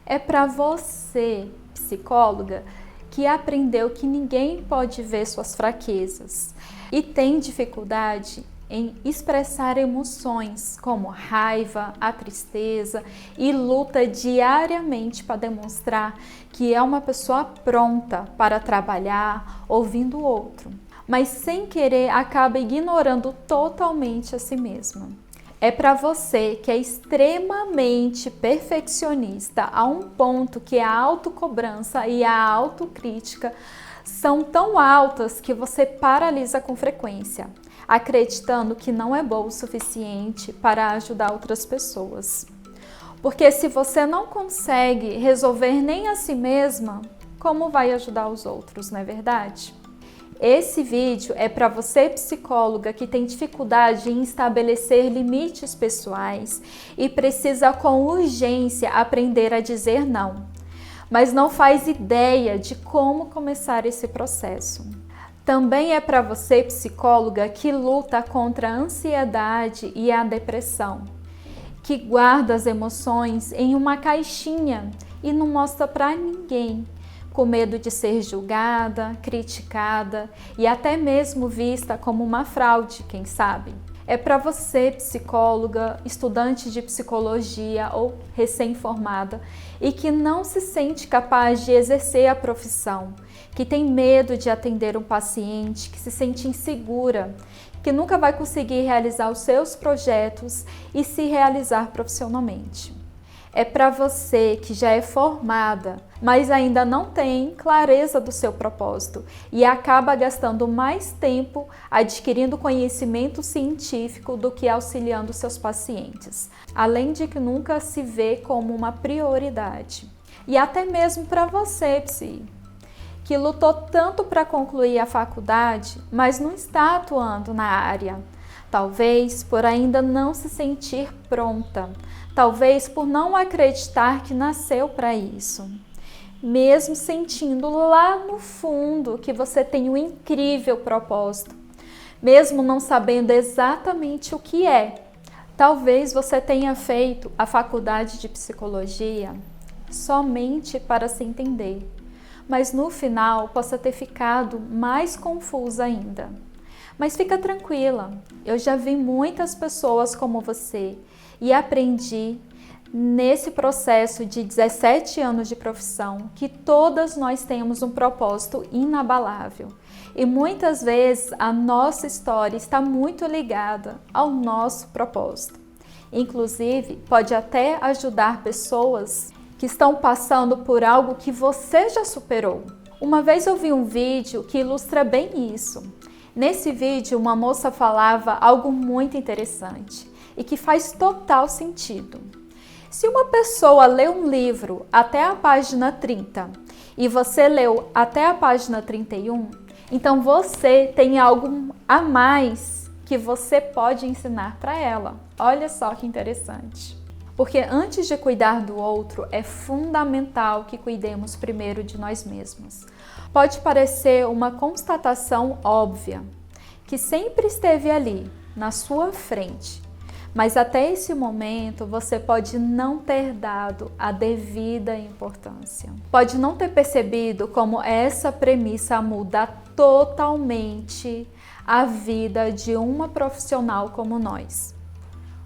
É para você, psicóloga, que aprendeu que ninguém pode ver suas fraquezas e tem dificuldade em expressar emoções como raiva, a tristeza e luta diariamente para demonstrar que é uma pessoa pronta para trabalhar ouvindo o outro, mas sem querer acaba ignorando totalmente a si mesma. É para você que é extremamente perfeccionista a um ponto que a autocobrança e a autocrítica são tão altas que você paralisa com frequência, acreditando que não é bom o suficiente para ajudar outras pessoas. Porque se você não consegue resolver nem a si mesma, como vai ajudar os outros, não é verdade? Esse vídeo é para você, psicóloga, que tem dificuldade em estabelecer limites pessoais e precisa com urgência aprender a dizer não, mas não faz ideia de como começar esse processo. Também é para você, psicóloga, que luta contra a ansiedade e a depressão, que guarda as emoções em uma caixinha e não mostra para ninguém, com medo de ser julgada, criticada e até mesmo vista como uma fraude, quem sabe? É para você, psicóloga, estudante de psicologia ou recém-formada e que não se sente capaz de exercer a profissão, que tem medo de atender um paciente, que se sente insegura, que nunca vai conseguir realizar os seus projetos e se realizar profissionalmente. É para você que já é formada, mas ainda não tem clareza do seu propósito e acaba gastando mais tempo adquirindo conhecimento científico do que auxiliando seus pacientes, além de que nunca se vê como uma prioridade. E até mesmo para você, psi, que lutou tanto para concluir a faculdade, mas não está atuando na área. Talvez por ainda não se sentir pronta, talvez por não acreditar que nasceu para isso. Mesmo sentindo lá no fundo que você tem um incrível propósito, mesmo não sabendo exatamente o que é. Talvez você tenha feito a faculdade de psicologia somente para se entender, mas no final possa ter ficado mais confusa ainda. Mas fica tranquila, eu já vi muitas pessoas como você e aprendi nesse processo de 17 anos de profissão que todas nós temos um propósito inabalável. E muitas vezes a nossa história está muito ligada ao nosso propósito. Inclusive, pode até ajudar pessoas que estão passando por algo que você já superou. Uma vez eu vi um vídeo que ilustra bem isso. Nesse vídeo, uma moça falava algo muito interessante e que faz total sentido. Se uma pessoa lê um livro até a página 30 e você leu até a página 31, então você tem algo a mais que você pode ensinar para ela. Olha só que interessante. Porque antes de cuidar do outro, é fundamental que cuidemos primeiro de nós mesmos. Pode parecer uma constatação óbvia, que sempre esteve ali, na sua frente, mas até esse momento você pode não ter dado a devida importância. Pode não ter percebido como essa premissa muda totalmente a vida de uma profissional como nós.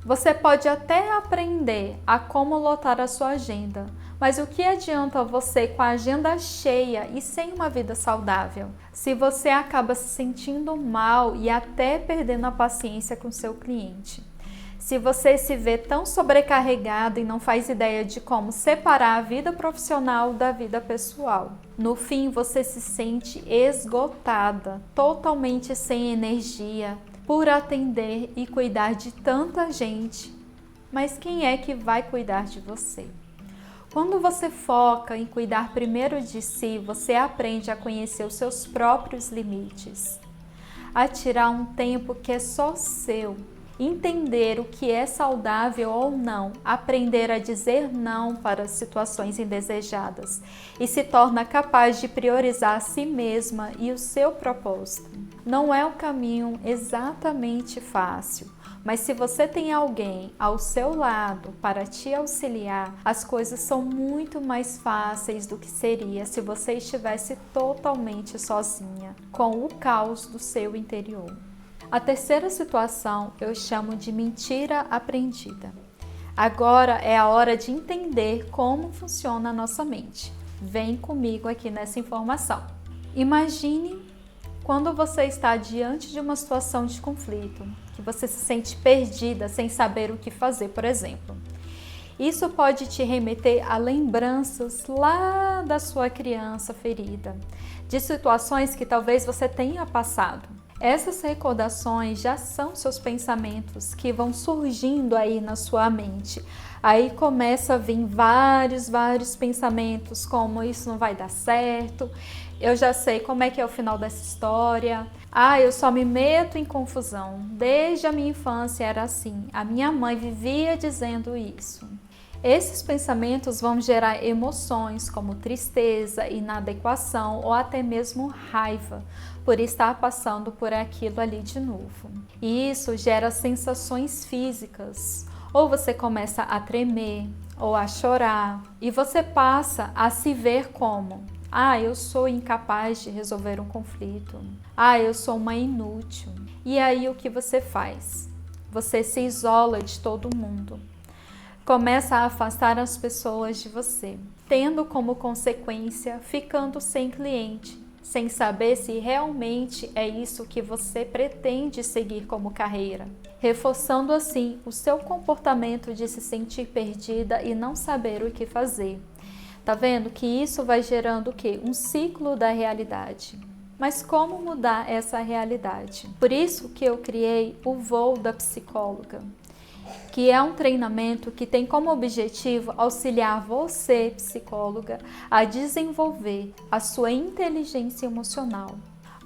Você pode até aprender a como lotar a sua agenda, mas o que adianta você com a agenda cheia e sem uma vida saudável, se você acaba se sentindo mal e até perdendo a paciência com seu cliente? Se você se vê tão sobrecarregado e não faz ideia de como separar a vida profissional da vida pessoal. No fim, você se sente esgotada, totalmente sem energia, por atender e cuidar de tanta gente. Mas quem é que vai cuidar de você? Quando você foca em cuidar primeiro de si, você aprende a conhecer os seus próprios limites, a tirar um tempo que é só seu, entender o que é saudável ou não, aprender a dizer não para situações indesejadas e se torna capaz de priorizar a si mesma e o seu propósito. Não é um caminho exatamente fácil, Mas se você tem alguém ao seu lado para te auxiliar, as coisas são muito mais fáceis do que seria se você estivesse totalmente sozinha, com o caos do seu interior. A terceira situação eu chamo de mentira aprendida. Agora é a hora de entender como funciona a nossa mente. Vem comigo aqui nessa informação. Imagine quando você está diante de uma situação de conflito, que você se sente perdida sem saber o que fazer, por exemplo. Isso pode te remeter a lembranças lá da sua criança ferida, de situações que talvez você tenha passado. Essas recordações já são seus pensamentos que vão surgindo aí na sua mente. Aí começa a vir vários pensamentos, como isso não vai dar certo, eu já sei como é que é o final dessa história, eu só me meto em confusão, desde a minha infância era assim, a minha mãe vivia dizendo isso. Esses pensamentos vão gerar emoções como tristeza, inadequação ou até mesmo raiva por estar passando por aquilo ali de novo. E isso gera sensações físicas, ou você começa a tremer ou a chorar e você passa a se ver como: eu sou incapaz de resolver um conflito, eu sou uma inútil. E aí o que você faz? Você se isola de todo mundo. Começa a afastar as pessoas de você, tendo como consequência ficando sem cliente, sem saber se realmente é isso que você pretende seguir como carreira, reforçando assim o seu comportamento de se sentir perdida e não saber o que fazer. Tá vendo que isso vai gerando o quê? Um ciclo da realidade. Mas como mudar essa realidade? Por isso que eu criei o Voo da Psicóloga, que é um treinamento que tem como objetivo auxiliar você, psicóloga, a desenvolver a sua inteligência emocional,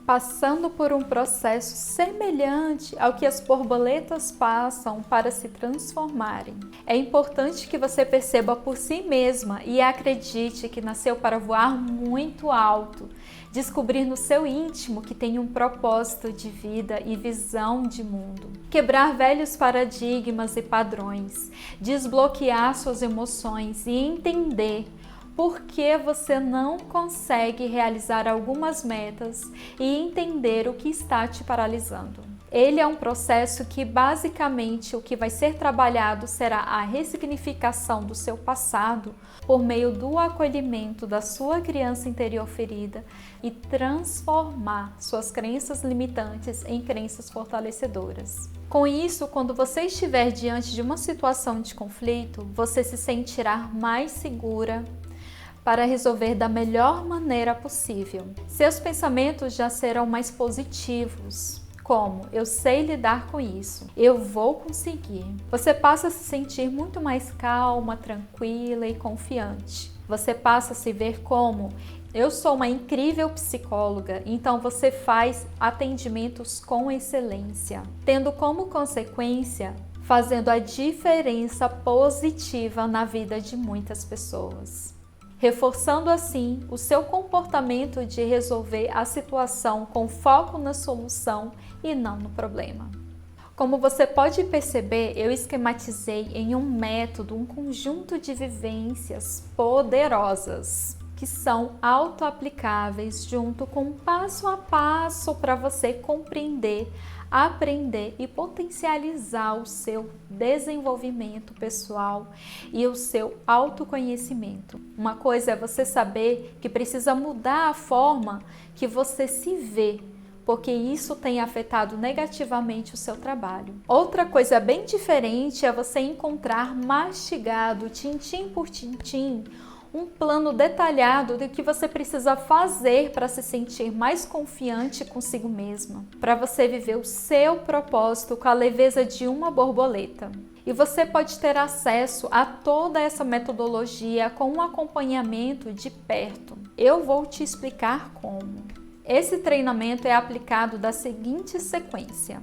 passando por um processo semelhante ao que as borboletas passam para se transformarem. É importante que você perceba por si mesma e acredite que nasceu para voar muito alto, descobrir no seu íntimo que tem um propósito de vida e visão de mundo. Quebrar velhos paradigmas e padrões, desbloquear suas emoções e entender por que você não consegue realizar algumas metas e entender o que está te paralisando. Ele é um processo que basicamente o que vai ser trabalhado será a ressignificação do seu passado por meio do acolhimento da sua criança interior ferida e transformar suas crenças limitantes em crenças fortalecedoras. Com isso, quando você estiver diante de uma situação de conflito, você se sentirá mais segura para resolver da melhor maneira possível. Seus pensamentos já serão mais positivos, como: eu sei lidar com isso, eu vou conseguir. Você passa a se sentir muito mais calma, tranquila e confiante. Você passa a se ver como: eu sou uma incrível psicóloga, então você faz atendimentos com excelência, tendo como consequência fazendo a diferença positiva na vida de muitas pessoas, reforçando assim o seu comportamento de resolver a situação com foco na solução e não no problema. Como você pode perceber, eu esquematizei em um método, um conjunto de vivências poderosas que são auto-aplicáveis junto com um passo a passo para você compreender, aprender e potencializar o seu desenvolvimento pessoal e o seu autoconhecimento. Uma coisa é você saber que precisa mudar a forma que você se vê, porque isso tem afetado negativamente o seu trabalho. Outra coisa bem diferente é você encontrar mastigado, tintim por tintim, um plano detalhado do que você precisa fazer para se sentir mais confiante consigo mesma, para você viver o seu propósito com a leveza de uma borboleta. E você pode ter acesso a toda essa metodologia com um acompanhamento de perto. Eu vou te explicar como. Esse treinamento é aplicado da seguinte sequência.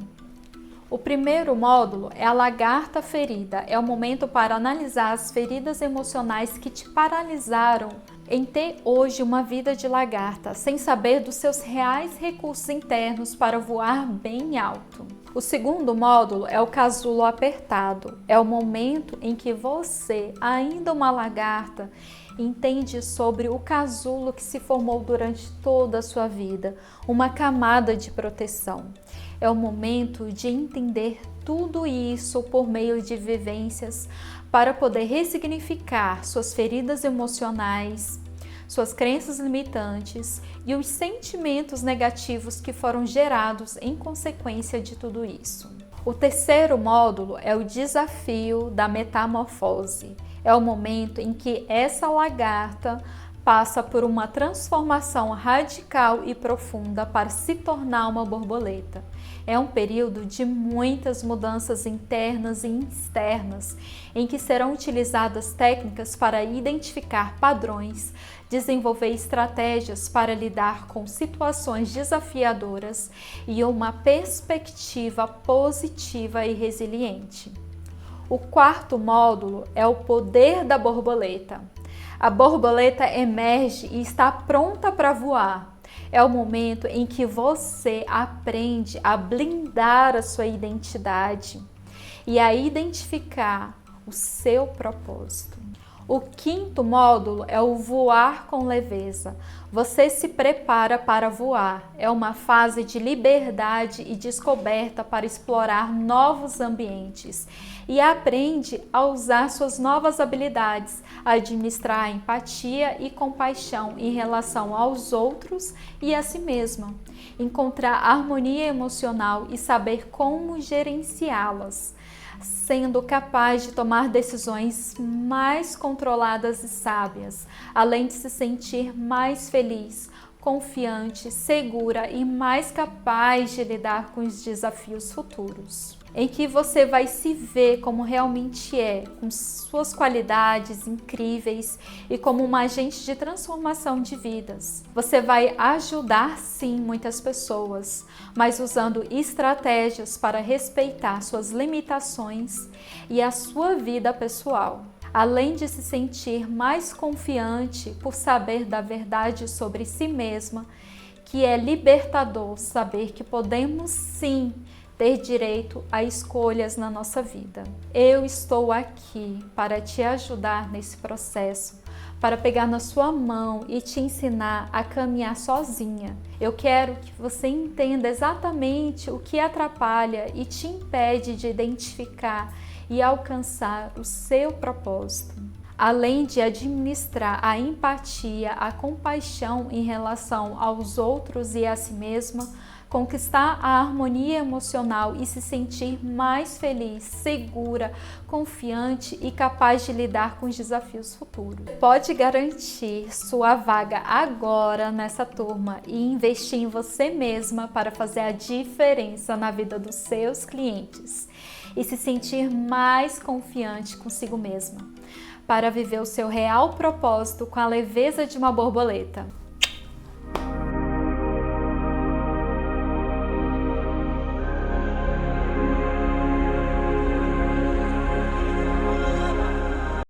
O primeiro módulo é a lagarta ferida. É o momento para analisar as feridas emocionais que te paralisaram em ter hoje uma vida de lagarta, sem saber dos seus reais recursos internos para voar bem alto. O segundo módulo é o casulo apertado. É o momento em que você, ainda uma lagarta, entende sobre o casulo que se formou durante toda a sua vida, uma camada de proteção. É o momento de entender tudo isso por meio de vivências para poder ressignificar suas feridas emocionais, suas crenças limitantes e os sentimentos negativos que foram gerados em consequência de tudo isso. O terceiro módulo é o desafio da metamorfose. É o momento em que essa lagarta passa por uma transformação radical e profunda para se tornar uma borboleta. É um período de muitas mudanças internas e externas, em que serão utilizadas técnicas para identificar padrões, desenvolver estratégias para lidar com situações desafiadoras e uma perspectiva positiva e resiliente. O quarto módulo é o poder da borboleta. A borboleta emerge e está pronta para voar. É o momento em que você aprende a blindar a sua identidade e a identificar o seu propósito. O quinto módulo é o voar com leveza. Você se prepara para voar. É uma fase de liberdade e descoberta para explorar novos ambientes e aprende a usar suas novas habilidades, a administrar a empatia e compaixão em relação aos outros e a si mesma, encontrar harmonia emocional e saber como gerenciá-las, sendo capaz de tomar decisões mais controladas e sábias, além de se sentir mais feliz, confiante, segura e mais capaz de lidar com os desafios futuros, em que você vai se ver como realmente é, com suas qualidades incríveis e como um agente de transformação de vidas. Você vai ajudar sim muitas pessoas, mas usando estratégias para respeitar suas limitações e a sua vida pessoal, além de se sentir mais confiante por saber da verdade sobre si mesma, que é libertador saber que podemos sim ter direito a escolhas na nossa vida. Eu estou aqui para te ajudar nesse processo, para pegar na sua mão e te ensinar a caminhar sozinha. Eu quero que você entenda exatamente o que atrapalha e te impede de identificar e alcançar o seu propósito. Além de administrar a empatia, a compaixão em relação aos outros e a si mesma, conquistar a harmonia emocional e se sentir mais feliz, segura, confiante e capaz de lidar com os desafios futuros. Pode garantir sua vaga agora nessa turma e investir em você mesma para fazer a diferença na vida dos seus clientes e se sentir mais confiante consigo mesma, para viver o seu real propósito com a leveza de uma borboleta.